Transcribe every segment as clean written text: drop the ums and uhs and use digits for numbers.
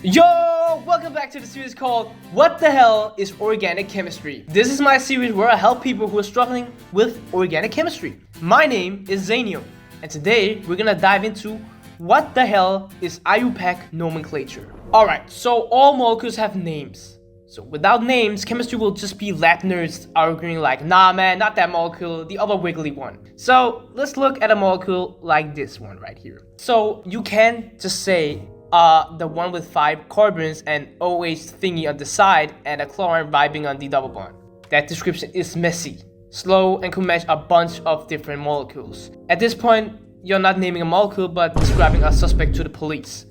Yo! Welcome back to the series called What the Hell is Organic Chemistry? This is my series where I help people who are struggling with organic chemistry. My name is Zeanium, and today we're gonna dive into what the hell is IUPAC nomenclature. Alright, so all molecules have names. So without names, chemistry will just be lab nerds arguing like, nah man, not that molecule, the other wiggly one. So let's look at a molecule like this one right here. So you can just say the one with 5 carbons and OH thingy on the side and a chlorine vibing on the double bond. That description is messy, slow, and could match a bunch of different molecules. At this point, you're not naming a molecule but describing a suspect to the police.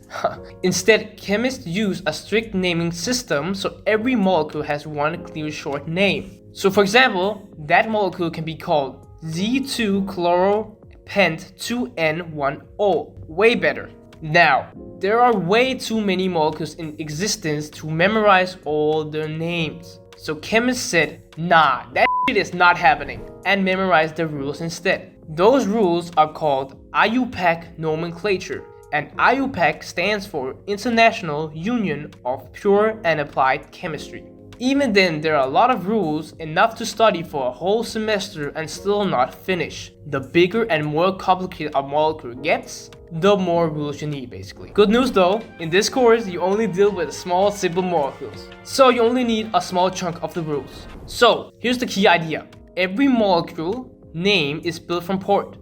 Instead, chemists use a strict naming system so every molecule has one clear short name. So for example, that molecule can be called Z2-chloropent-2N1O. Way better. Now, there are way too many molecules in existence to memorize all their names. So chemists said, nah, that shit is not happening, and memorized the rules instead. Those rules are called IUPAC nomenclature, and IUPAC stands for International Union of Pure and Applied Chemistry. Even then, there are a lot of rules, enough to study for a whole semester and still not finish. The bigger and more complicated a molecule gets, the more rules you need basically. Good news though, in this course you only deal with small simple molecules. So you only need a small chunk of the rules. So here's the key idea. Every molecule name is built from parts,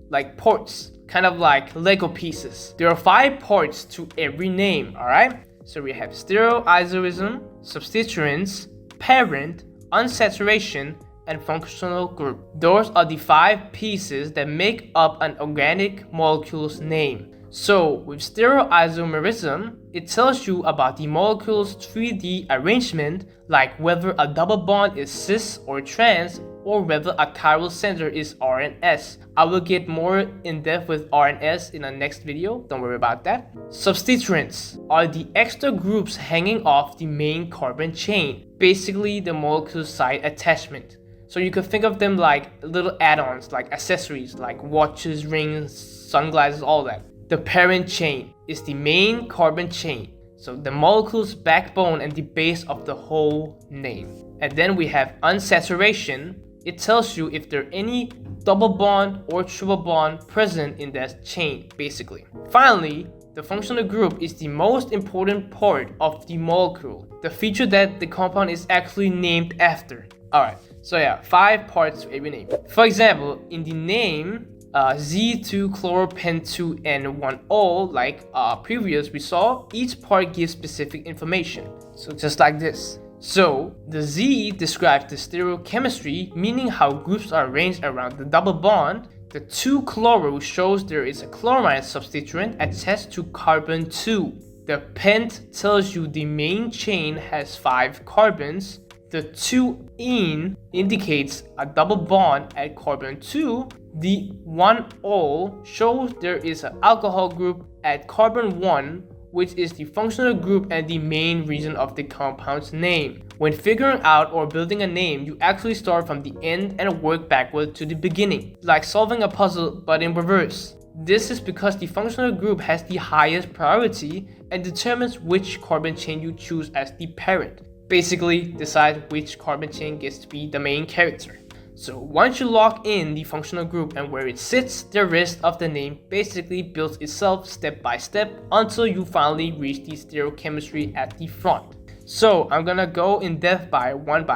kind of like Lego pieces. There are 5 parts to every name, alright? So we have stereoisomerism, substituents, parent, unsaturation, and functional group. Those are the 5 pieces that make up an organic molecule's name. So with stereoisomerism, it tells you about the molecule's 3D arrangement, like whether a double bond is cis or trans, or whether a chiral center is R and S. I will get more in depth with R and S in the next video, don't worry about that. Substituents are the extra groups hanging off the main carbon chain, basically the molecule's side attachment. So you could think of them like little add-ons, like accessories, like watches, rings, sunglasses, all that. The parent chain is the main carbon chain, so the molecule's backbone and the base of the whole name. And then we have unsaturation. It tells you if there are any double bond or triple bond present in that chain, basically. Finally, the functional group is the most important part of the molecule, the feature that the compound is actually named after. Alright, so yeah, 5 parts to every name. For example, in the name Z2-chloropent-2N1O, like previous we saw, each part gives specific information. So just like this. So the Z describes the stereochemistry, meaning how groups are arranged around the double bond. The 2-chloro shows there is a chlorine substituent attached to carbon 2. The pent tells you the main chain has 5 carbons. The 2-ene indicates a double bond at carbon 2. The 1-ol shows there is an alcohol group at carbon 1, which is the functional group and the main reason of the compound's name. When figuring out or building a name, you actually start from the end and work backward to the beginning, like solving a puzzle but in reverse. This is because the functional group has the highest priority and determines which carbon chain you choose as the parent. Basically, decide which carbon chain gets to be the main character. So once you lock in the functional group and where it sits, the rest of the name basically builds itself step by step until you finally reach the stereochemistry at the front. So I'm gonna go in depth by one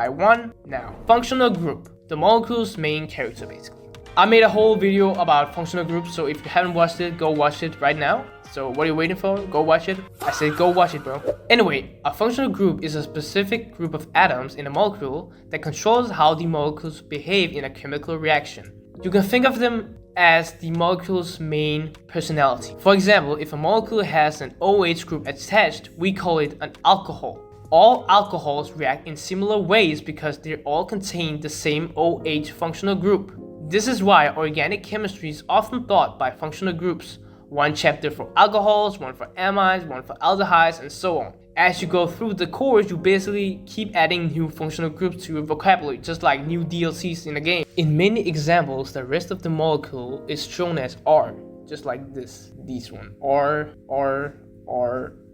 now. Functional group, the molecule's main character basically. I made a whole video about functional groups, so if you haven't watched it, go watch it right now. So what are you waiting for? Go watch it. I said go watch it, bro. Anyway, a functional group is a specific group of atoms in a molecule that controls how the molecules behave in a chemical reaction. You can think of them as the molecule's main personality. For example, if a molecule has an OH group attached, we call it an alcohol. All alcohols react in similar ways because they all contain the same OH functional group. This is why organic chemistry is often taught by functional groups. One chapter for alcohols, one for amides, one for aldehydes, and so on. As you go through the course, you basically keep adding new functional groups to your vocabulary, just like new DLCs in a game. In many examples, the rest of the molecule is shown as R, just like this one. R,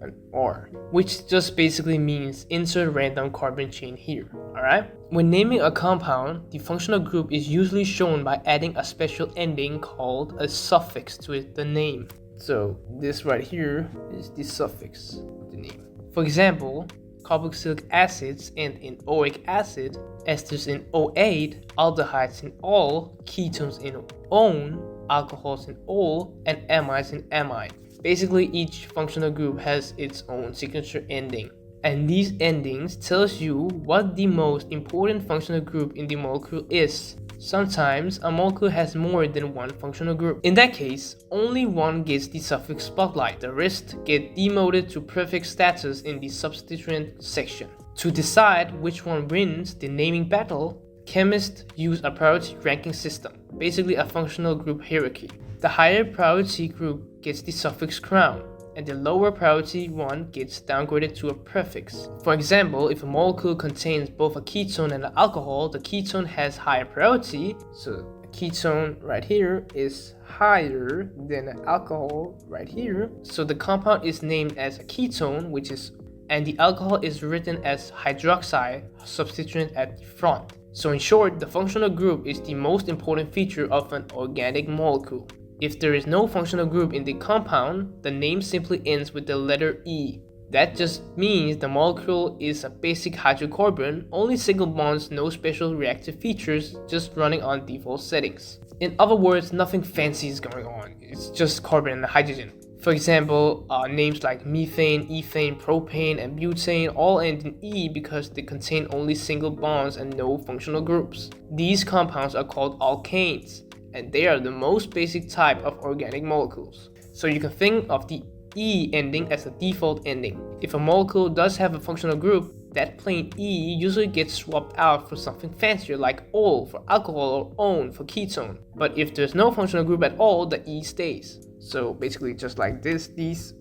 an R, which just basically means insert random carbon chain here, alright? When naming a compound, the functional group is usually shown by adding a special ending called a suffix to the name. So this right here is the suffix of the name. For example, carboxylic acids end in oic acid, esters in O8, aldehydes in ol, ketones in -one, alcohols in ol, and amides in amide. Basically, each functional group has its own signature ending, and these endings tells you what the most important functional group in the molecule is. Sometimes a molecule has more than one functional group. In that case, only one gets the suffix spotlight. The rest get demoted to prefix status in the substituent section. To decide which one wins the naming battle, chemists use a priority ranking system, basically a functional group hierarchy. The higher priority group gets the suffix crown, and the lower priority one gets downgraded to a prefix. For example, if a molecule contains both a ketone and an alcohol, the ketone has higher priority, so a ketone right here is higher than an alcohol right here. So the compound is named as a ketone, and the alcohol is written as hydroxide substituent at the front. So in short, the functional group is the most important feature of an organic molecule. If there is no functional group in the compound, the name simply ends with the letter E. That just means the molecule is a basic hydrocarbon, only single bonds, no special reactive features, just running on default settings. In other words, nothing fancy is going on, it's just carbon and hydrogen. For example, names like methane, ethane, propane, and butane all end in E because they contain only single bonds and no functional groups. These compounds are called alkanes, and they are the most basic type of organic molecules. So you can think of the E ending as a default ending. If a molecule does have a functional group, that plain E usually gets swapped out for something fancier like ol for alcohol or on for ketone. But if there's no functional group at all, the E stays. So basically just like this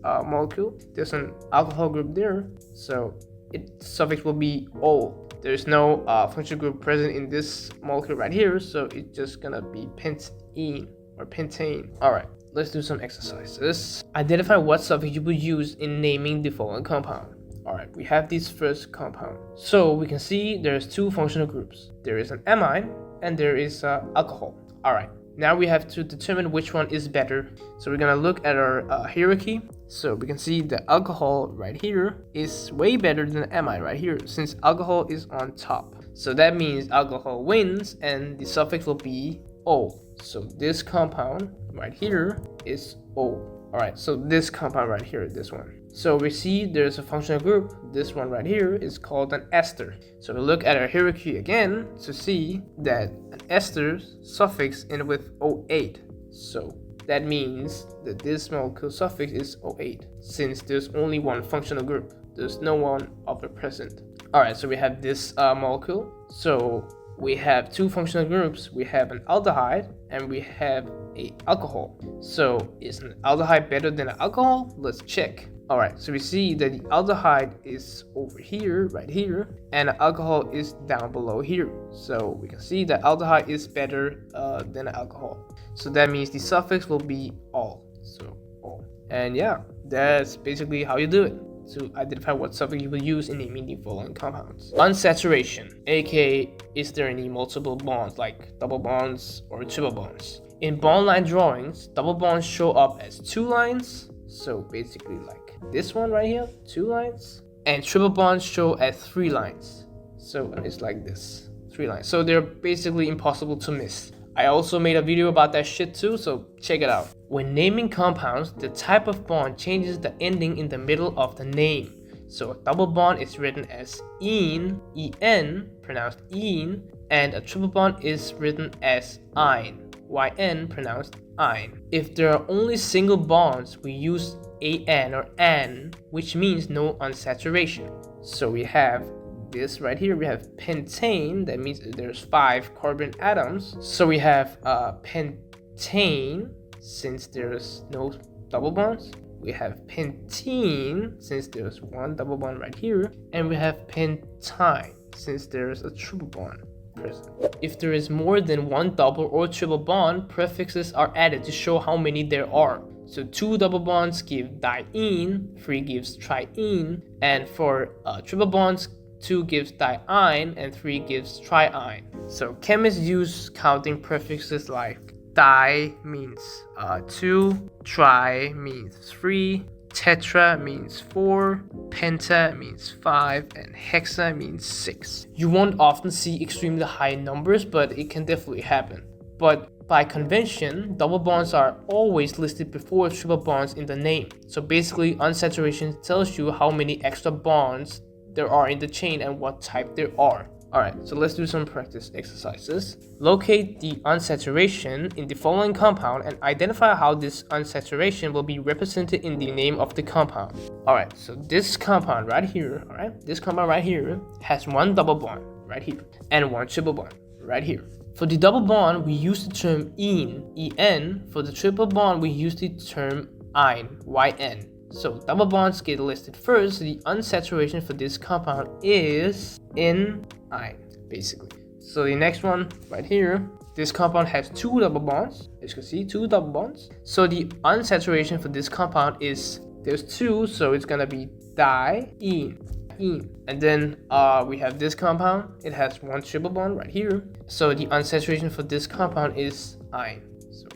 molecule, there's an alcohol group there, so its suffix will be ol. There's no functional group present in this molecule right here, so it's just gonna be pentene or pentane. Alright, let's do some exercises. Identify what suffix you would use in naming the following compound. Alright, we have this first compound. So we can see there's two functional groups. There is an amide and there is alcohol. Alright, now we have to determine which one is better. So we're gonna look at our hierarchy. So we can see the alcohol right here is way better than amide right here, since alcohol is on top. So that means alcohol wins and the suffix will be O. So this compound right here is O. Alright, so this compound right here, this one. So we see there's a functional group. This one right here is called an ester. So we look at our hierarchy again to see that an ester's suffix ends with O8. So that means that this molecule suffix is O8, since there's only one functional group. There's no one other present. Alright, so we have this molecule. So we have two functional groups. We have an aldehyde and we have an alcohol. So is an aldehyde better than an alcohol? Let's check. Alright, so we see that the aldehyde is over here, right here, and the alcohol is down below here. So we can see that aldehyde is better than alcohol. So that means the suffix will be ol. So ol. And yeah, that's basically how you do it to identify what suffix you will use in naming the following compounds. Unsaturation, aka is there any multiple bonds like double bonds or triple bonds? In bond line drawings, double bonds show up as 2 lines. So basically like this one right here, 2 lines, and triple bonds show as 3 lines. So it's like this, 3 lines. So they're basically impossible to miss. I also made a video about that shit too, so check it out. When naming compounds, the type of bond changes the ending in the middle of the name. So a double bond is written as ene, en, pronounced een, and a triple bond is written as ein, yn, pronounced ein. If there are only single bonds, we use an or an, which means no unsaturation. So we have this right here, we have pentane, that means there's 5 carbon atoms. So we have pentane, since there's no double bonds. We have pentene, since there's 1 double bond right here. And we have pentyne, since there's a triple bond present. If there is more than 1 double or triple bond, prefixes are added to show how many there are. So 2 double bonds give diene, 3 gives triene, and for triple bonds, 2 gives diene and 3 gives triene. So chemists use counting prefixes like di means 2, tri means 3, tetra means 4, penta means 5, and hexa means 6. You won't often see extremely high numbers, but it can definitely happen. But by convention, double bonds are always listed before triple bonds in the name. So basically, unsaturation tells you how many extra bonds there are in the chain and what type there are. Alright, so let's do some practice exercises. Locate the unsaturation in the following compound and identify how this unsaturation will be represented in the name of the compound. Alright, so this compound right here, has 1 double bond right here and 1 triple bond right here. For the double bond, we use the term en. For the triple bond, we use the term yn. So double bonds get listed first. The unsaturation for this compound is in basically. So the next one right here, this compound has 2 double bonds. As you can see, 2 double bonds. So the unsaturation for this compound is, there's 2, so it's gonna be diene. And then we have this compound. It has 1 triple bond right here. So the unsaturation for this compound is yn. So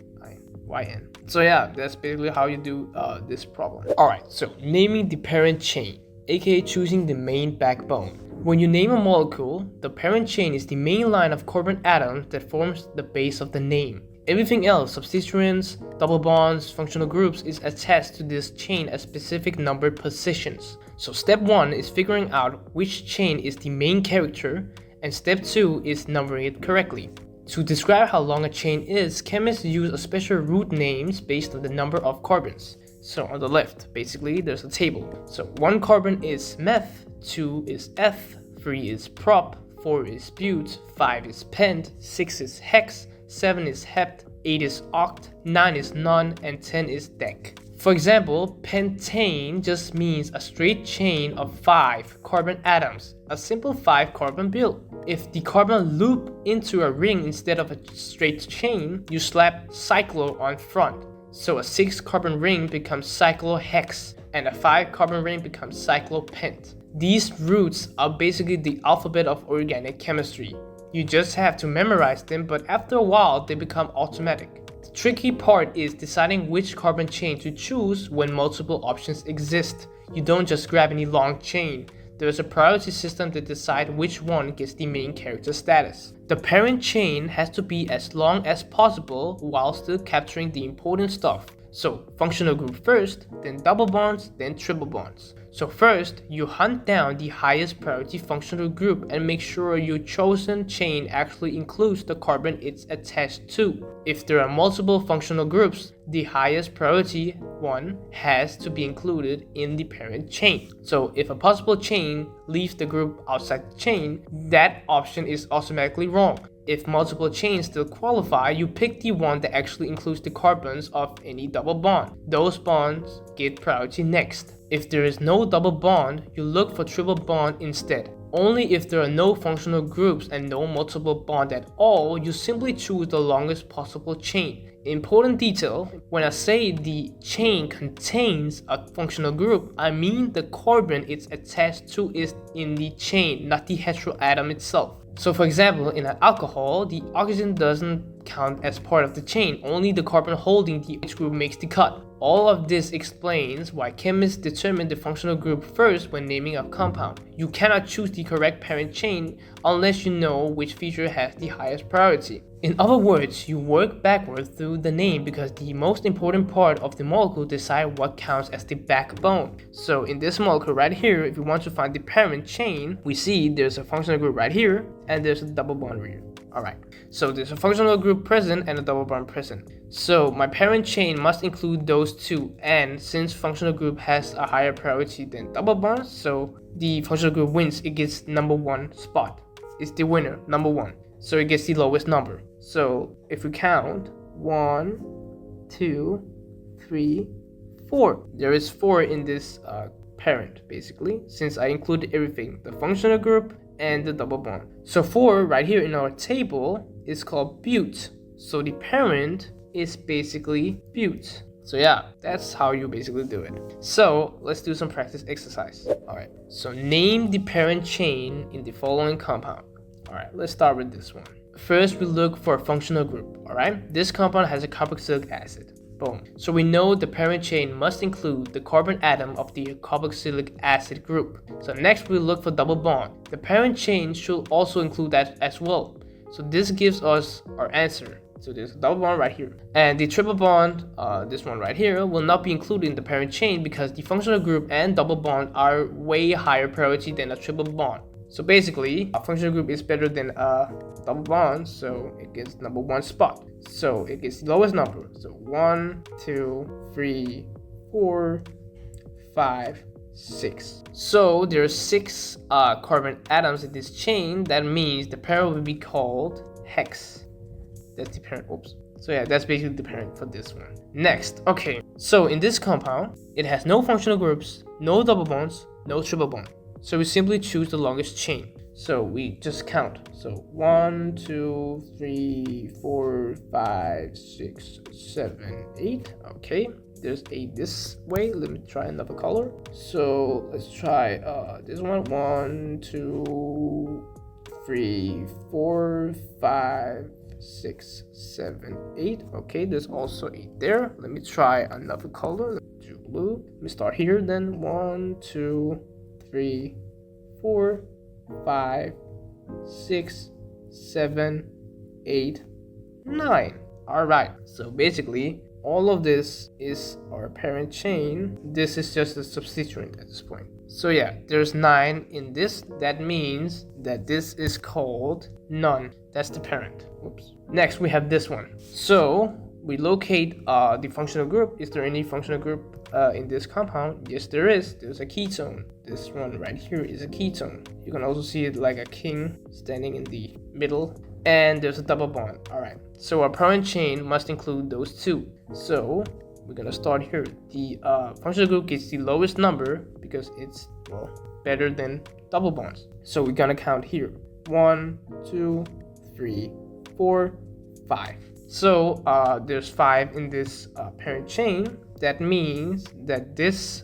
yn. So yeah, that's basically how you do this problem. Alright, so naming the parent chain, aka choosing the main backbone. When you name a molecule, the parent chain is the main line of carbon atoms that forms the base of the name. Everything else, substituents, double bonds, functional groups, is attached to this chain at specific numbered positions. So step 1 is figuring out which chain is the main character, and step 2 is numbering it correctly. To describe how long a chain is, chemists use a special root names based on the number of carbons. So on the left, basically, there's a table. So 1 carbon is meth, 2 is eth, 3 is prop, 4 is bute, 5 is pent, 6 is hex, 7 is hept, 8 is oct, 9 is non, and 10 is dec. For example, pentane just means a straight chain of 5 carbon atoms, a simple 5 carbon build. If the carbon loop into a ring instead of a straight chain, you slap cyclo on front. So a 6 carbon ring becomes cyclohex, and a 5 carbon ring becomes cyclopent. These roots are basically the alphabet of organic chemistry. You just have to memorize them, but after a while they become automatic. The tricky part is deciding which carbon chain to choose when multiple options exist. You don't just grab any long chain. There is a priority system to decide which one gets the main character status. The parent chain has to be as long as possible while still capturing the important stuff. So functional group first, then double bonds, then triple bonds. So first, you hunt down the highest priority functional group and make sure your chosen chain actually includes the carbon it's attached to. If there are multiple functional groups, the highest priority one has to be included in the parent chain. So if a possible chain leaves the group outside the chain, that option is automatically wrong. If multiple chains still qualify, you pick the one that actually includes the carbons of any double bond. Those bonds get priority next. If there is no double bond, you look for triple bond instead. Only if there are no functional groups and no multiple bond at all, you simply choose the longest possible chain. Important detail, when I say the chain contains a functional group, I mean the carbon it's attached to is in the chain, not the heteroatom itself. So for example, in an alcohol, the oxygen doesn't count as part of the chain, only the carbon holding the H group makes the cut. All of this explains why chemists determine the functional group first when naming a compound. You cannot choose the correct parent chain unless you know which feature has the highest priority. In other words, you work backwards through the name because the most important part of the molecule decide what counts as the backbone. So in this molecule right here, if you want to find the parent chain, we see there's a functional group right here and there's a double bond right here. Alright, so there's a functional group present and a double bond present. So my parent chain must include those two, and since functional group has a higher priority than double bonds, so the functional group wins. It gets number 1 spot. It's the winner, number 1. So it gets the lowest number. So if we count 1, 2, 3, 4. There is 4 in this parent basically, since I included everything, the functional group and the double bond. So 4 right here in our table is called bute. So the parent is basically bute. So yeah, that's how you basically do it. So let's do some practice exercise. All right, so name the parent chain in the following compound. All right, let's start with this one. First, we look for a functional group. All right, this compound has a carboxylic acid. Boom. So we know the parent chain must include the carbon atom of the carboxylic acid group. So next we look for double bond. The parent chain should also include that as well. So this gives us our answer. So there's a double bond right here. And the triple bond, this one right here, will not be included in the parent chain because the functional group and double bond are way higher priority than a triple bond. So basically, a functional group is better than a double bond, so it gets number 1 spot. So it gets the lowest number. So 1, 2, 3, 4, 5, 6. So there are 6 carbon atoms in this chain. That means the parent will be called hex. That's the parent. Oops. So yeah, that's basically the parent for this one. Next, okay. So in this compound, it has no functional groups, no double bonds, no triple bond. So we simply choose the longest chain. So we just count. So 1, 2, 3, 4, 5, 6, 7, 8. Okay, there's 8 this way. Let me try another color. So let's try this one. 1, 2, 3, 4, 5, 6, 7, 8. Okay, there's also 8 there. Let me try another color. Let's do blue. Let me start here then. 1, 2, 3, 4, 5, 6, 7, 8, 9. All right, so basically all of this is our parent chain. This is just a substituent at this point. So yeah, there's 9 in this. That means that this is called none. That's the parent. Oops. Next we have this one. So we locate the functional group. Is there any functional group in this compound? Yes, there is. There's a ketone. This one right here is a ketone. You can also see it like a king standing in the middle. And there's a double bond. All right. So our parent chain must include those 2. So we're gonna start here. The functional group gets the lowest number because it's, well, better than double bonds. So we're gonna count here. 1, 2, 3, 4, 5. So there's 5 in this parent chain. That means that this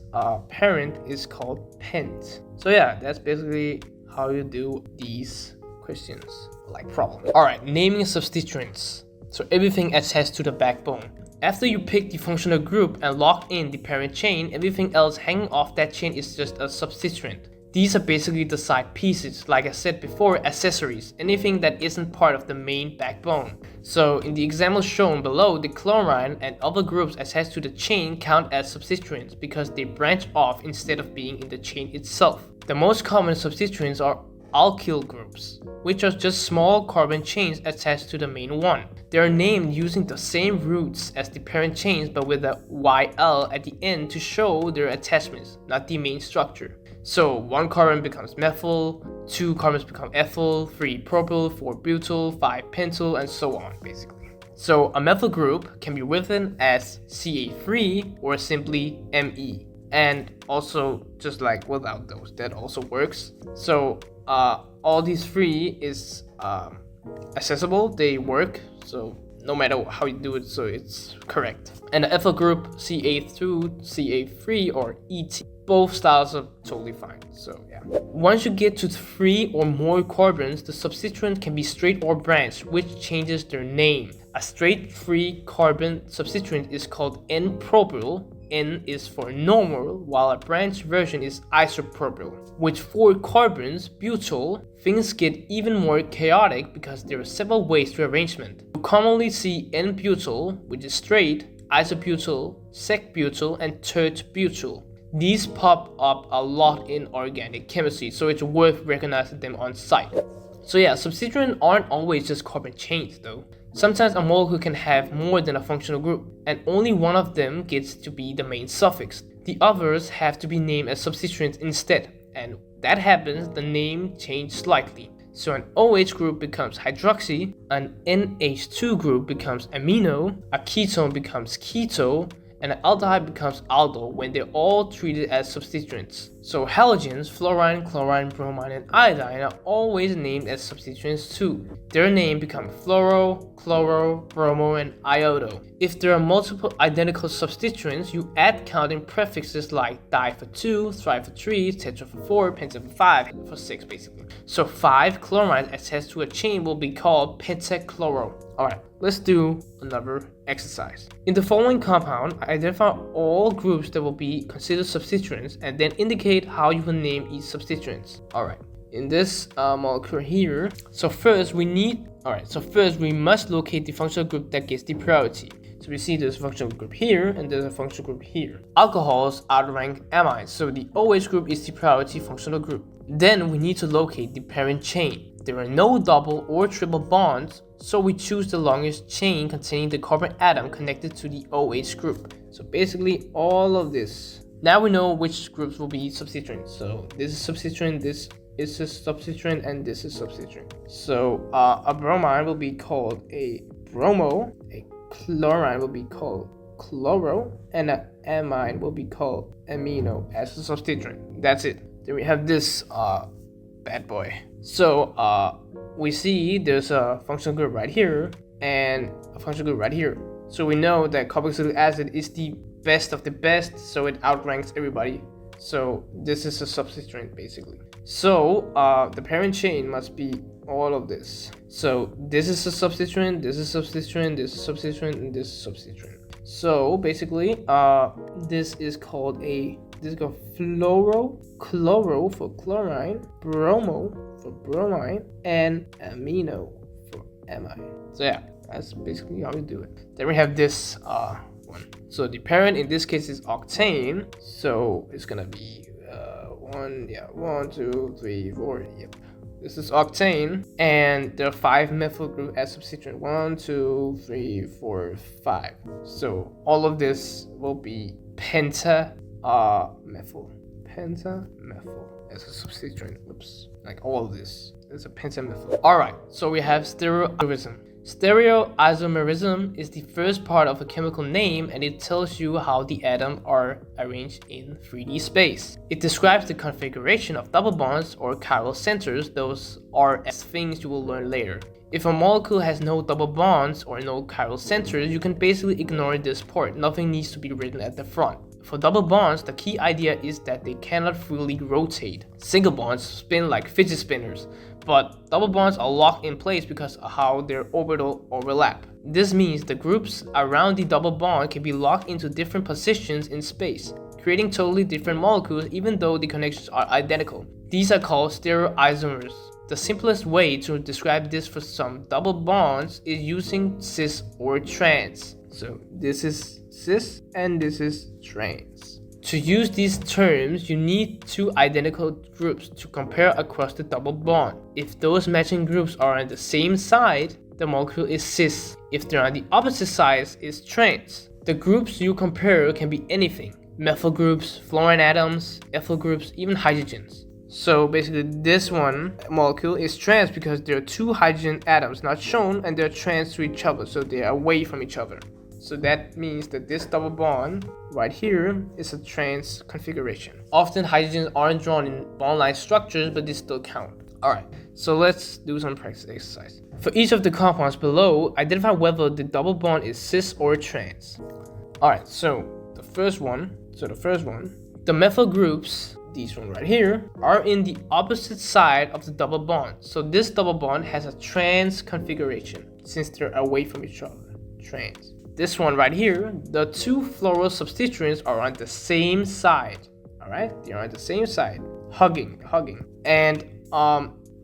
parent is called pent. So yeah, that's basically how you do these questions, like problems. All right, naming substituents. So everything attached to the backbone. After you pick the functional group and lock in the parent chain, everything else hanging off that chain is just a substituent. These are basically the side pieces, like I said before, accessories, anything that isn't part of the main backbone. So in the example shown below, the chlorine and other groups attached to the chain count as substituents because they branch off instead of being in the chain itself. The most common substituents are alkyl groups, which are just small carbon chains attached to the main one. They are named using the same roots as the parent chains but with a YL at the end to show their attachments, not the main structure. So 1 carbon becomes methyl, 2 carbons become ethyl, 3 propyl, 4 butyl, 5 pentyl, and so on basically. So a methyl group can be written as Ca3 or simply Me. And also just like without those, that also works. So all these 3 is accessible, they work, so no matter how you do it, so it's correct. And the ethyl group Ca2, Ca3 or Et, both styles are totally fine. So yeah. Once you get to 3 or more carbons, the substituent can be straight or branched, which changes their name. A straight 3 carbon substituent is called N-propyl. N is for normal, while a branched version is isopropyl. With 4 carbons, butyl, things get even more chaotic because there are several ways to arrangement. You commonly see N-butyl, which is straight, isobutyl, sec-butyl, and tert-butyl. These pop up a lot in organic chemistry, so it's worth recognizing them on site. So yeah, substituents aren't always just carbon chains though. Sometimes a molecule can have more than a functional group, and only one of them gets to be the main suffix. The others have to be named as substituents instead, and that happens, the name changes slightly. So an OH group becomes hydroxy, an NH2 group becomes amino, a ketone becomes keto, and an aldehyde becomes aldo when they're all treated as substituents. So halogens, fluorine, chlorine, bromine, and iodine are always named as substituents too. Their name become fluoro, chloro, bromo, and iodo. If there are multiple identical substituents, you add counting prefixes like di for 2, tri for 3, tetra for 4, penta for 5, for 6 basically. So 5 chlorines attached to a chain will be called pentachloro. Alright, let's do another exercise. In the following compound, identify all groups that will be considered substituents and then indicate how you will name each substituent. Alright, in this molecule here, first we must locate the functional group that gets the priority. So we see there's a functional group here and there's a functional group here. Alcohols outrank amines, so the OH group is the priority functional group. Then we need to locate the parent chain. There are no double or triple bonds, so we choose the longest chain containing the carbon atom connected to the OH group. So basically all of this. Now we know which groups will be substituents. So this is substituent, this is a substituent, and this is substituent. So a bromine will be called a bromo, a chlorine will be called chloro, and an amine will be called amino as a substituent. That's it. Then we have this bad boy. So we see there's a functional group right here and a functional group right here. So we know that carboxylic acid is the best of the best, so it outranks everybody. So this is a substituent basically. So the parent chain must be all of this. So this is a substituent, this is a substituent, this is a substituent, and this is a substituent. So basically this is called fluoro, chloro for chlorine, bromo for bromine, and amino for amine. So yeah, that's basically how we do it. Then we have this one. So the parent in this case is octane, so it's gonna be 1, 2, 3, 4. Yep, this is octane, and there are 5 methyl group as substituent. 1, 2, 3, 4, 5. So all of this will be pentamethyl as a substituent. Oops, like all of this is a pentamethyl. Alright, so we have stereoisomerism. Stereoisomerism is the first part of a chemical name, and it tells you how the atoms are arranged in 3D space. It describes the configuration of double bonds or chiral centers. Those are things you will learn later. If a molecule has no double bonds or no chiral centers, you can basically ignore this part. Nothing needs to be written at the front. For double bonds, the key idea is that they cannot freely rotate. Single bonds spin like fidget spinners, but double bonds are locked in place because of how their orbital overlap. This means the groups around the double bond can be locked into different positions in space, creating totally different molecules even though the connections are identical. These are called stereoisomers. The simplest way to describe this for some double bonds is using cis or trans. So this is cis and this is trans. To use these terms, you need 2 identical groups to compare across the double bond. If those matching groups are on the same side, the molecule is cis. If they're on the opposite sides, it's trans. The groups you compare can be anything: methyl groups, fluorine atoms, ethyl groups, even hydrogens. So basically this one molecule is trans because there are 2 hydrogen atoms not shown and they're trans to each other, so they're away from each other. So that means that this double bond right here is a trans configuration. Often hydrogens aren't drawn in bond-like structures, but they still count. Alright, so let's do some practice exercise. For each of the compounds below, identify whether the double bond is cis or trans. Alright, so the first one, the methyl groups, these one right here, are in the opposite side of the double bond. So this double bond has a trans configuration since they're away from each other. Trans. This one right here, the 2 fluoro substituents are on the same side. Alright, they're on the same side, hugging. And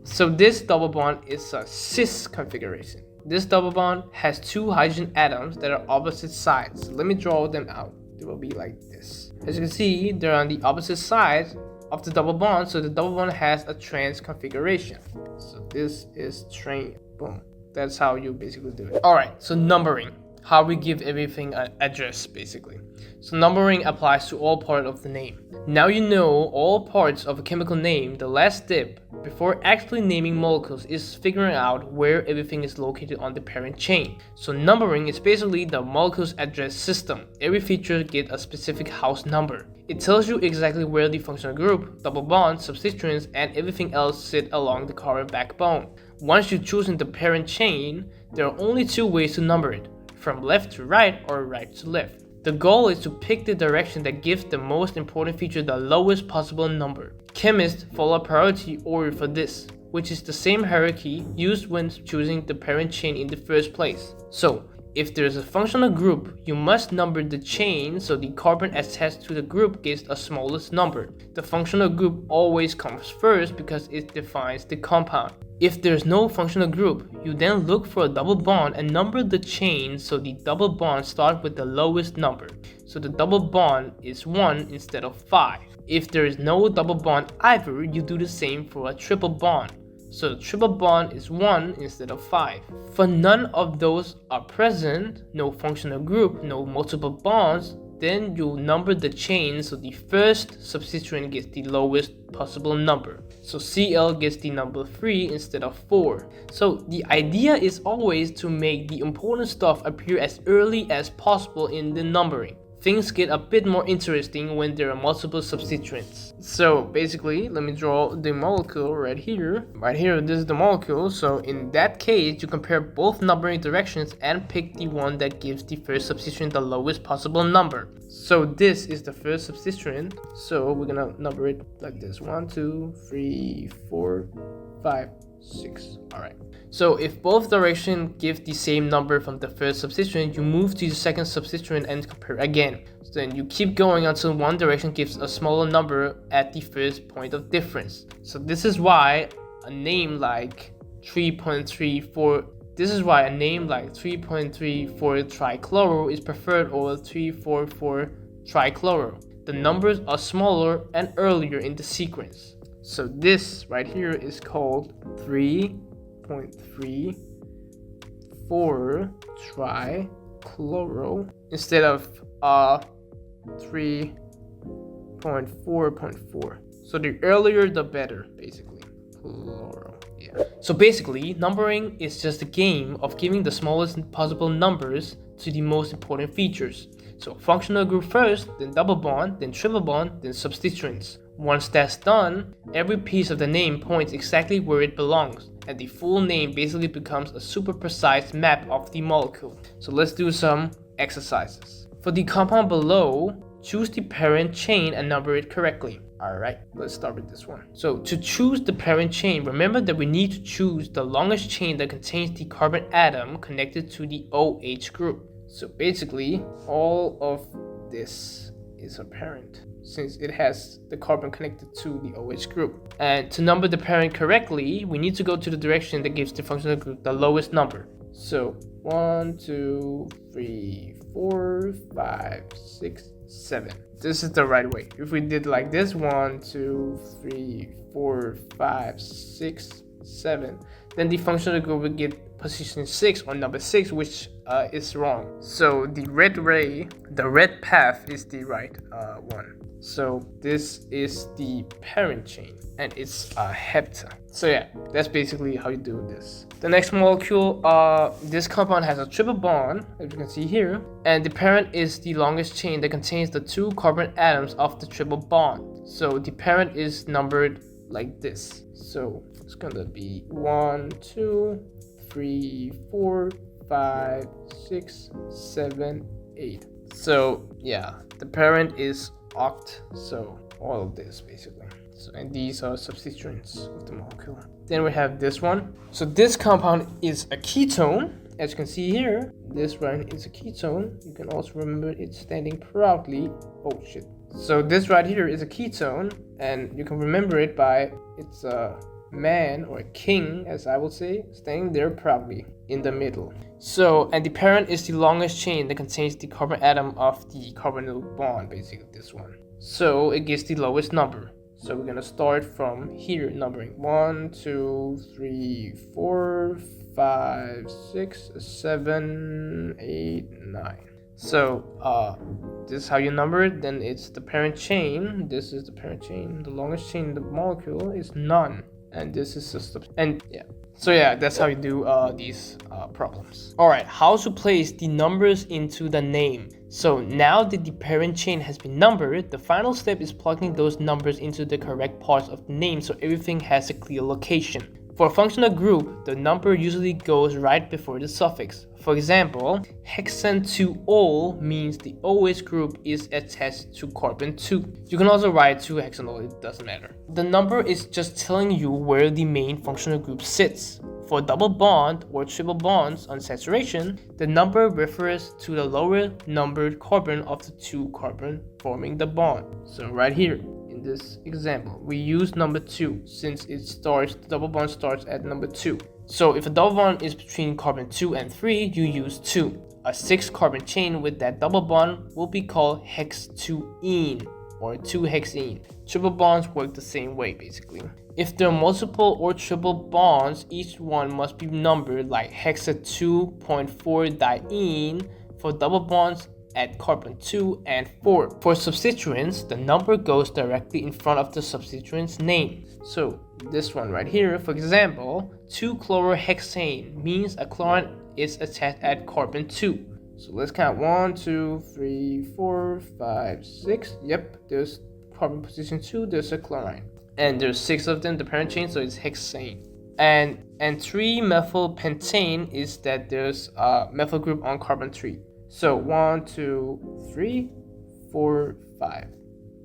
so this double bond is a cis configuration. This double bond has 2 hydrogen atoms that are opposite sides. So let me draw them out. They will be like this. As you can see, they're on the opposite sides of the double bond, so the double bond has a trans configuration. So this is trans. Boom. That's how you basically do it. Alright, so numbering. How we give everything an address, basically. So numbering applies to all parts of the name. Now you know all parts of a chemical name. The last step before actually naming molecules is figuring out where everything is located on the parent chain. So numbering is basically the molecule's address system. Every feature gets a specific house number. It tells you exactly where the functional group, double bonds, substituents, and everything else sit along the carbon backbone. Once you've chosen the parent chain, there are only two ways to number it, from left to right or right to left. The goal is to pick the direction that gives the most important feature the lowest possible number. Chemists follow a priority order for this, which is the same hierarchy used when choosing the parent chain in the first place. So, if there's a functional group, you must number the chain so the carbon attached to the group gets the smallest number. The functional group always comes first because it defines the compound. If there's no functional group, you then look for a double bond and number the chain so the double bond starts with the lowest number. So the double bond is 1 instead of 5. If there is no double bond either, you do the same for a triple bond. So the triple bond is 1 instead of 5. For none of those are present, no functional group, no multiple bonds, then you number the chain so the first substituent gets the lowest possible number. So Cl gets the number 3 instead of 4. So the idea is always to make the important stuff appear as early as possible in the numbering. Things get a bit more interesting when there are multiple substituents. So basically, let me draw the molecule right here. Right here, this is the molecule. So in that case, you compare both numbering directions and pick the one that gives the first substituent the lowest possible number. So this is the first substituent. So we're gonna number it like this. 1, 2, 3, 4, 5, 6. All right. So if both directions give the same number from the first substituent, you move to the second substituent and compare again. So then you keep going until one direction gives a smaller number at the first point of difference. So this is why a name like 3.34 trichloro is preferred over 344 trichloro. The numbers are smaller and earlier in the sequence. So this right here is called 3.34 trichloro instead of 3.4.4. So the earlier the better, basically. Chloro. Yeah. So basically, numbering is just a game of giving the smallest possible numbers to the most important features. So functional group first, then double bond, then triple bond, then substituents. Once that's done, every piece of the name points exactly where it belongs, and the full name basically becomes a super precise map of the molecule. So let's do some exercises. For the compound below, choose the parent chain and number it correctly. Alright, let's start with this one. So to choose the parent chain, remember that we need to choose the longest chain that contains the carbon atom connected to the OH group. So basically, all of this is a parent, since it has the carbon connected to the OH group. And to number the parent correctly, we need to go to the direction that gives the functional group the lowest number. So 1, 2, 3, 4, 5, 6, 7. This is the right way. If we did like this, 1, 2, 3, 4, 5, 6, 7, then the functional group will get position 6 or number 6, which is wrong. So the red path is the right one. So this is the parent chain and it's a hepta. So yeah, that's basically how you do this. The next molecule, this compound has a triple bond, as you can see here, and the parent is the longest chain that contains the 2 carbon atoms of the triple bond. So the parent is numbered like this. So it's gonna be 1, 2, 3, 4, 5, 6, 7, 8. So yeah, the parent is oct, so all of this basically. So, and these are substituents of the molecule. Then we have this one. So this compound is a ketone, as you can see here. This one is a ketone. You can also remember it standing proudly. Oh shit. So this right here is a ketone, and you can remember it by it's a man or a king, as I would say, standing there proudly in the middle. So, and the parent is the longest chain that contains the carbon atom of the carbonyl bond, basically this one. So it gets the lowest number. So we're gonna start from here, numbering 1, 2, 3, 4, 5, 6, 7, 8, 9. So this is how you number it. Then it's the parent chain. This is the parent chain. The longest chain in the molecule is none, and this is the and yeah. So yeah, that's how you do these problems. All right, how to place the numbers into the name. So now that the parent chain has been numbered, the final step is plugging those numbers into the correct parts of the name so everything has a clear location. For a functional group, the number usually goes right before the suffix. For example, hexane 2-ol means the OH group is attached to carbon 2. You can also write 2-hexanol, it doesn't matter. The number is just telling you where the main functional group sits. For double bond or triple bonds on saturation, the number refers to the lower numbered carbon of the two carbon forming the bond. So right here, in this example, we use number 2 since the double bond starts at number 2. So if a double bond is between carbon 2 and 3, you use 2. A 6 carbon chain with that double bond will be called hex-2-ene or 2-hexene. Triple bonds work the same way basically. If there are multiple or triple bonds, each one must be numbered like hexa-2.4-diene for double bonds at carbon 2 and 4. For substituents, the number goes directly in front of the substituent's name. So this one right here, for example, 2-chlorohexane means a chlorine is attached at carbon 2. So let's count 1, 2, 3, 4, 5, 6. Yep, there's carbon position 2, there's a chlorine. And there's 6 of them, the parent chain, so it's hexane. And 3-methylpentane is that there's a methyl group on carbon 3. So 1, 2, 3, 4, 5.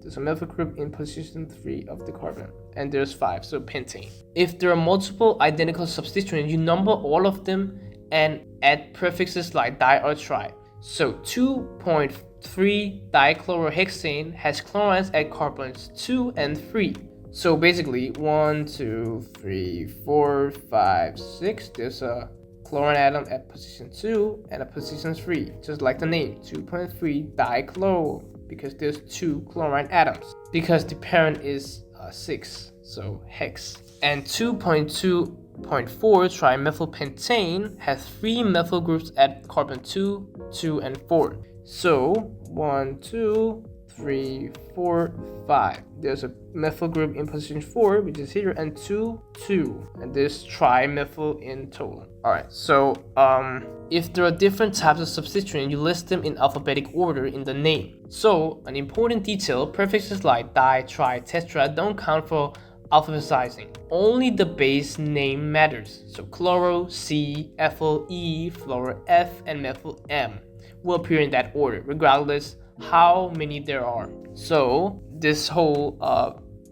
There's a methyl group in position 3 of the carbon. And there's 5, so pentane. If there are multiple identical substituents, you number all of them and add prefixes like di or tri. So 2.3-dichlorohexane has chlorines at carbons 2 and 3. So basically 1, 2, 3, 4, 5, 6. There's a chlorine atom at position 2 and at position 3, just like the name, 2.3-dichloro, because there's 2 chlorine atoms. Because the parent is 6, so hex. And 2.2.4-trimethylpentane has 3 methyl groups at carbon 2, 2, and 4. So 1, 2, 3, 4, 5. There's a methyl group in position 4, which is here, and 2, 2. And there's trimethyl in total. Alright, so if there are different types of substituent, you list them in alphabetic order in the name. So an important detail, prefixes like di, tri, tetra don't count for alphabetizing. Only the base name matters. So chloro, C, ethyl, E, fluoro, F, and methyl, M will appear in that order, regardless how many there are. So this whole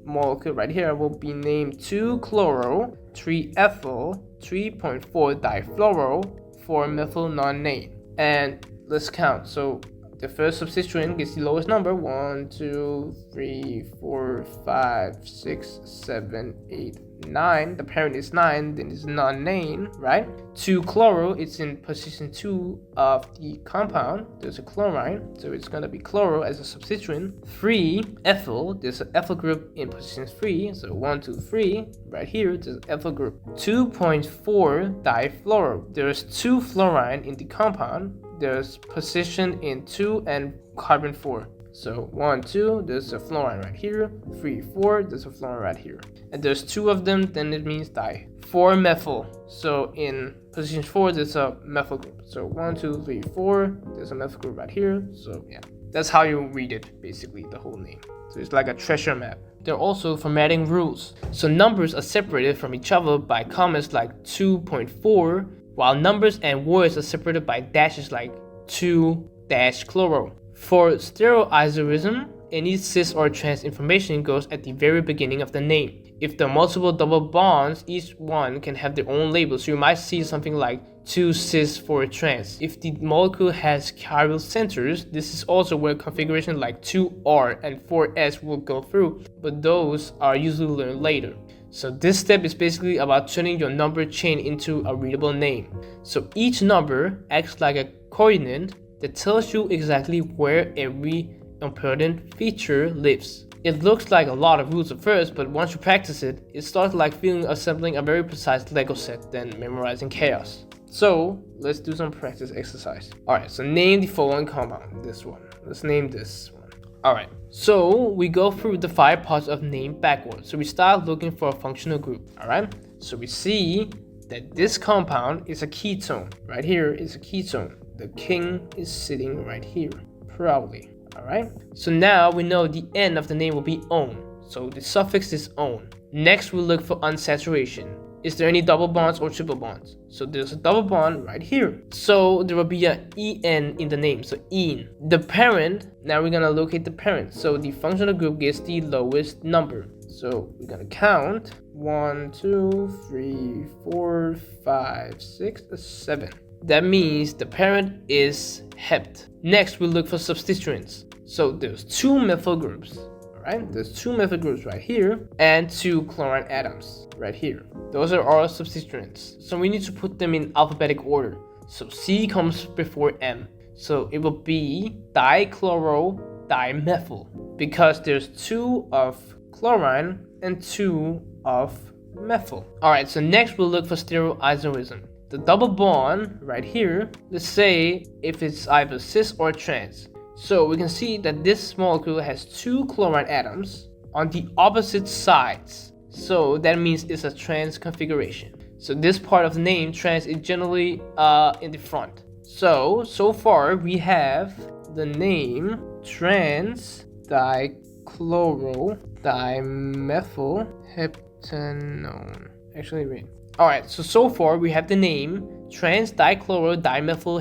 molecule right here will be named 2-chloro, 3-ethyl, 3.4-difluoro, 4-methyl nonane. And let's count. So the first substituent gets the lowest number, 1, 2, 3, 4, 5, 6, 7, 8, 9. The parent is 9, then it's nonane, right? 2-chloro, it's in position 2 of the compound. There's a chlorine, so it's gonna be chloro as a substituent. 3-ethyl, there's an ethyl group in position 3, so 1, 2, 3. Right here, there's an ethyl group. 2.4-difluoro, there's 2 fluorine in the compound. There's position in 2 and carbon 4. So 1, 2, there's a fluorine right here. 3, 4, there's a fluorine right here. And there's 2 of them, then it means di. 4-methyl. So in position 4, there's a methyl group. So 1, 2, 3, 4, there's a methyl group right here. So yeah, that's how you read it, basically, the whole name. So it's like a treasure map. There are also formatting rules. So numbers are separated from each other by commas like 2.4, while numbers and words are separated by dashes like 2-chloro. For stereoisomerism, any cis or trans information goes at the very beginning of the name. If there are multiple double bonds, each one can have their own label, so you might see something like 2-cis for trans. If the molecule has chiral centers, this is also where configuration like 2R and 4S will go through, but those are usually learned later. So this step is basically about turning your number chain into a readable name. So each number acts like a coordinate that tells you exactly where every important feature lives. It looks like a lot of rules at first, but once you practice it, it starts like assembling a very precise Lego set than memorizing chaos. So let's do some practice exercise. Alright, so name the following compound. This one. Let's name this one. Alright, so we go through the 5 parts of name backwards. So we start looking for a functional group. Alright, so we see that this compound is a ketone. Right here is a ketone. The king is sitting right here, proudly. Alright, so now we know the end of the name will be "-one". So the suffix is "-one". Next, we look for unsaturation. Is there any double bonds or triple bonds? So there's a double bond right here. So there will be an "en" in the name, so "-ene". The parent, now we're gonna locate the parent. So the functional group gets the lowest number. So we're gonna count 1, 2, 3, 4, 5, 6, 7. That means the parent is hept. Next, we look for substituents. So there's 2 methyl groups. Alright, there's 2 methyl groups right here and 2 chlorine atoms right here. Those are all substituents. So we need to put them in alphabetic order. So C comes before M. So it will be dichlorodimethyl because there's 2 of chlorine and 2 of methyl. Alright, so next we'll look for stereoisomerism. The double bond right here, let's say if it's either cis or trans. So we can see that this molecule has 2 chlorine atoms on the opposite sides. So that means it's a trans configuration. So this part of the name, trans, is generally in the front. So far we have the name trans dichlorodimethyl Actually, wait. Alright, so far we have the name trans dichlorodimethyl.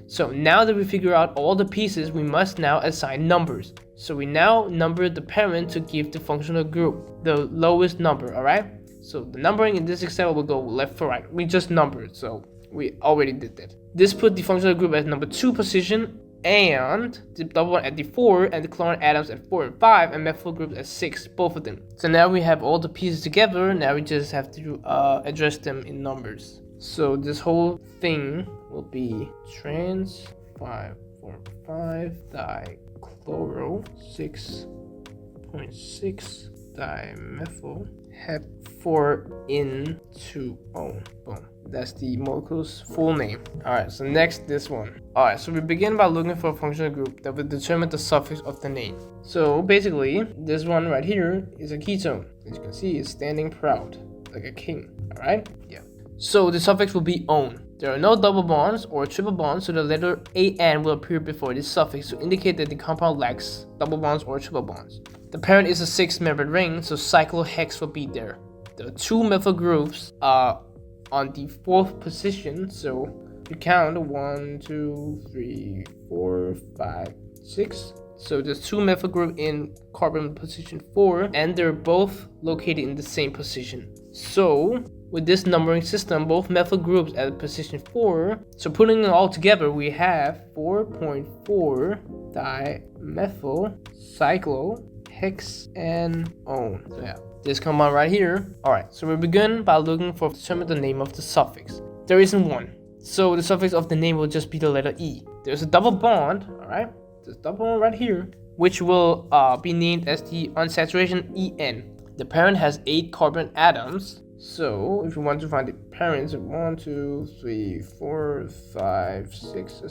So now that we figure out all the pieces, we must now assign numbers. So we now number the parent to give the functional group the lowest number, alright? So the numbering in this example will go left to right. We just numbered, so we already did that. This put the functional group at number 2 position, and the double one at the 4, and the chlorine atoms at 4 and 5, and methyl groups at 6, both of them. So now we have all the pieces together. Now we just have to address them in numbers. So this whole thing will be trans 5,4,5 dichloro 6.6 dimethyl hep 4 in 2O. Boom. That's the molecule's full name. Alright, so next, this one. Alright, so we begin by looking for a functional group that will determine the suffix of the name. So basically, this one right here is a ketone. As you can see, it's standing proud, like a king. Alright? Yeah. So the suffix will be "-one". There are no double bonds or triple bonds, so the letter "an" will appear before this suffix to indicate that the compound lacks double bonds or triple bonds. The parent is a 6-membered ring, so cyclohex will be there. There are 2 methyl groups on the 4th position, so you count 1, 2, 3, 4, 5, 6. So there's 2 methyl group in carbon position 4, and they're both located in the same position. So with this numbering system, both methyl groups at position 4, so putting it all together, we have 4.4 dimethyl cyclohexanone. So yeah, this compound right here. Alright, so we begin by looking for determine the name of the suffix. There isn't one, so the suffix of the name will just be the letter E. There's a double bond, alright, there's a double bond right here, which will be named as the unsaturation En. The parent has 8 carbon atoms. So if you want to find the parents, 1, 2, 3, 4, 5, 6,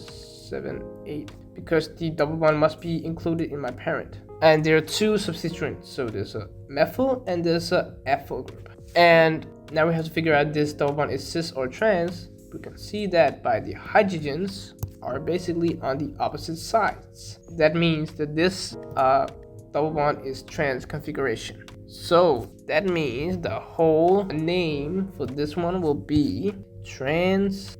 7, 8, because the double bond must be included in my parent. And there are 2 substituents, so there's a methyl and there's a ethyl group. And now we have to figure out this double bond is cis or trans. We can see that by the hydrogens are basically on the opposite sides. That means that this double bond is trans configuration. So that means the whole name for this one will be trans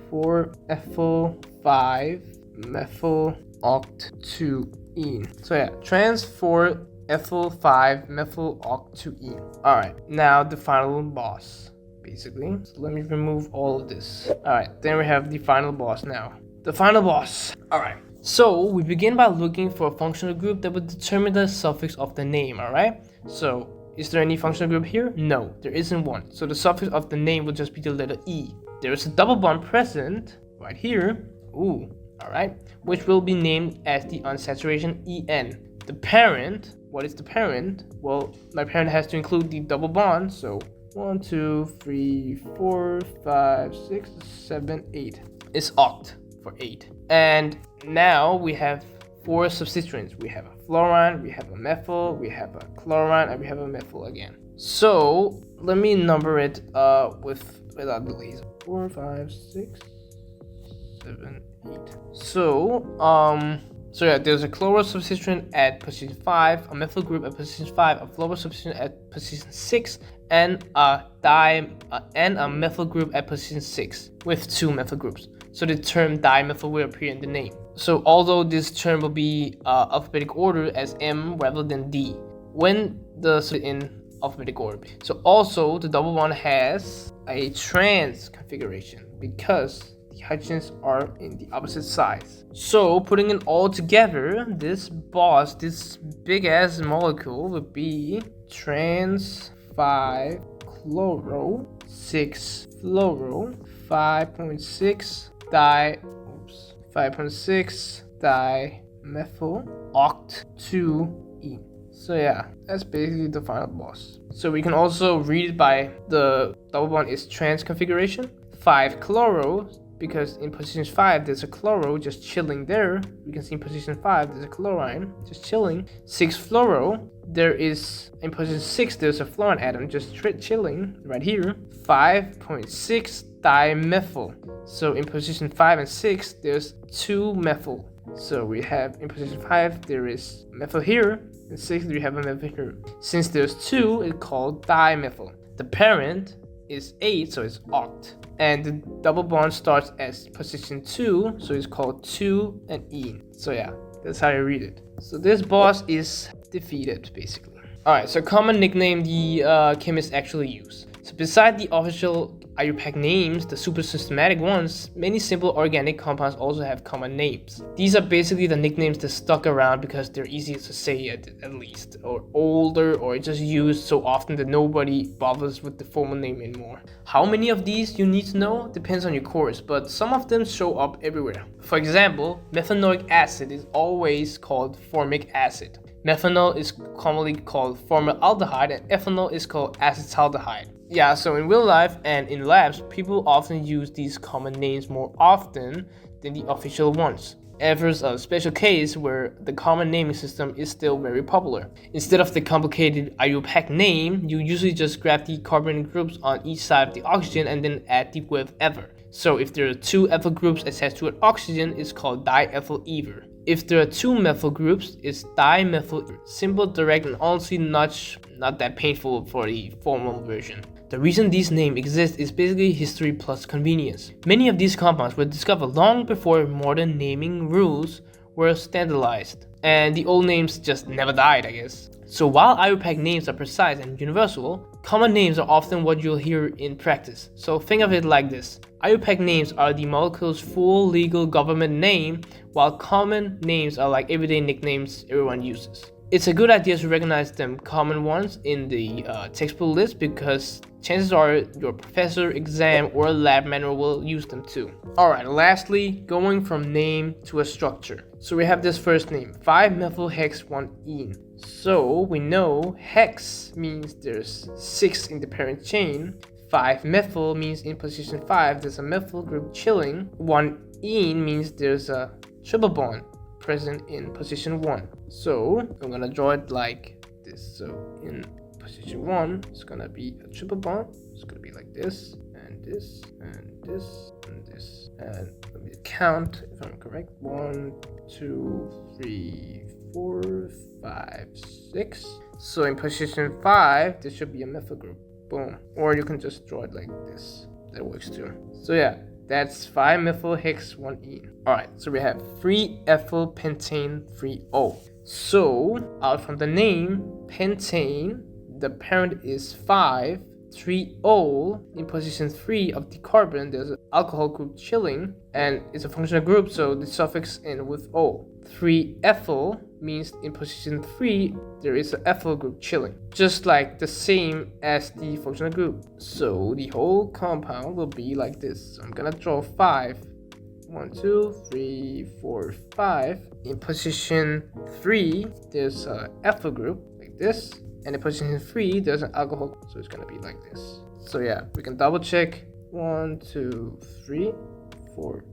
4 ethyl 5 methyl oct-2-ene. So yeah, trans 4 ethyl 5 methyl oct-2-ene. Alright, now the final boss, basically. So let me remove all of this. Alright, then we have the final boss now. The final boss. Alright. So we begin by looking for a functional group that would determine the suffix of the name, alright? So, is there any functional group here? No, there isn't one. So the suffix of the name will just be the letter E. There is a double bond present right here. Ooh, alright. Which will be named as the unsaturation En. The parent, what is the parent? Well, my parent has to include the double bond, so 1, 2, 3, 4, 5, 6, 7, 8. It's oct for 8. And now we have 4 substituents. We have a fluorine, we have a methyl, we have a chlorine, and we have a methyl again. So let me number it without delays. 4, 5, 6, 7, 8. So yeah, there's a chloro substituent at position 5, a methyl group at position 5, a fluoro substituent at position 6, and a methyl group at position 6 with 2 methyl groups. So the term dimethyl will appear in the name. So although this term will be alphabetic order as M rather than D when in alphabetic order. So also the double bond has a trans configuration because the hydrogens are in the opposite sides. So putting it all together, this big ass molecule would be trans 5 chloro 6 fluoro 5.6 dimethyl oct 2 So yeah, that's basically the final boss. So we can also read it by the double bond is trans configuration. 5 chloro, because in position 5 there's a chloro just chilling there. We can see in position 5 there's a chlorine just chilling. 6 fluoro, there is in position 6 there's a fluorine atom just chilling right here. 5.6 dimethyl. So in position 5 and 6 there's 2 methyl. So we have in position 5 there is methyl here, and 6 we have a methyl here. Since there's 2, it's called dimethyl. The parent is 8, so it's oct. And the double bond starts as position 2, so it's called 2 and ene. So yeah, that's how you read it. So this boss is defeated basically. Alright, so common nickname the chemists actually use. So beside the official IUPAC names, the super systematic ones, many simple organic compounds also have common names. These are basically the nicknames that stuck around because they're easier to say at least, or older, or just used so often that nobody bothers with the formal name anymore. How many of these you need to know depends on your course, but some of them show up everywhere. For example, methanoic acid is always called formic acid. Methanol is commonly called formaldehyde, and ethanol is called acetaldehyde. Yeah, so in real life and in labs, people often use these common names more often than the official ones. There's a special case where the common naming system is still very popular. Instead of the complicated IUPAC name, you usually just grab the carbon groups on each side of the oxygen and then add the word ether. So if there are 2 ethyl groups attached to an oxygen, it's called diethyl ether. If there are 2 methyl groups, it's dimethyl. Simple, direct, and honestly not that painful for the formal version. The reason these names exist is basically history plus convenience. Many of these compounds were discovered long before modern naming rules were standardized, and the old names just never died, I guess. So while IUPAC names are precise and universal, common names are often what you'll hear in practice. So think of it like this. IUPAC names are the molecule's full legal government name, while common names are like everyday nicknames everyone uses. It's a good idea to recognize them common ones in the textbook list because chances are your professor, exam, or lab manual will use them too. Alright, lastly, going from name to a structure. So we have this first name, 5-methyl-hex-1-ene. So we know hex means there's 6 in the parent chain. 5-methyl means in position 5 there's a methyl group chilling. 1-ene means there's a triple bond present in position 1. So I'm gonna draw it like this. So in position 1 it's gonna be a triple bond. It's gonna be like this and this and this and this. And let me count if I'm correct. 1, 2, 3, 4, 5, 6. So in position 5 there should be a methyl group. Boom. Or you can just draw it like this. That works too. So yeah, that's 5-methyl-hex-1-ene. Alright, so we have 3-ethyl-pentane-3-O. So, out from the name, pentane, the parent is 5, 3-O. In position 3 of the carbon, there's an alcohol group chilling, and it's a functional group, so the suffix ends with O. 3-ethyl means in position 3, there is an ethyl group chilling, just like the same as the functional group. So the whole compound will be like this. So I'm gonna draw 5. 1, 2, 3, 4, 5. In position 3, there's an ethyl group like this. and in position 3 there's an alcohol, so it's gonna be like this. So yeah, we can double check. 1, 2, 3, 4,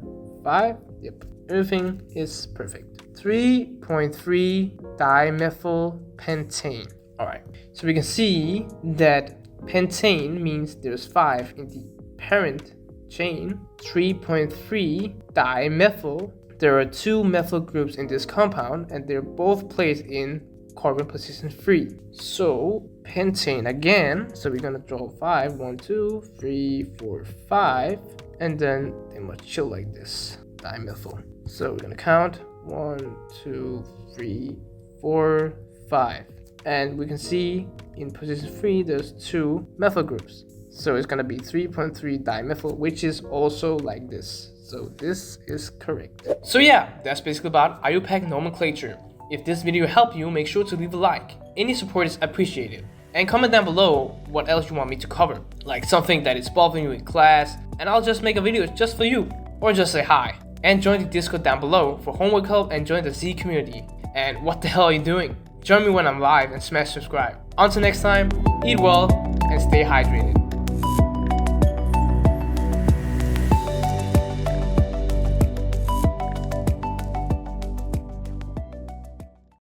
5. Yep, everything is perfect. 3.3 dimethyl pentane. Alright, so we can see that pentane means there's 5 in the parent chain. 3.3 dimethyl. There are 2 methyl groups in this compound, and they're both placed in carbon position 3. So pentane again. So we're gonna draw 5. 1, 2, 3, 4, 5, and then they must chill like this. Dimethyl. So we're gonna count 1, 2, 3, 4, 5. And we can see in position 3 there's 2 methyl groups. So it's gonna be 3.3 dimethyl, which is also like this. So this is correct. So yeah, that's basically about IUPAC nomenclature. If this video helped you, make sure to leave a like. Any support is appreciated. And comment down below what else you want me to cover. Like something that is bothering you in class, and I'll just make a video just for you. Or just say hi. And join the Discord down below for homework help and join the Z community. And what the hell are you doing? Join me when I'm live and smash subscribe. Until next time, eat well and stay hydrated.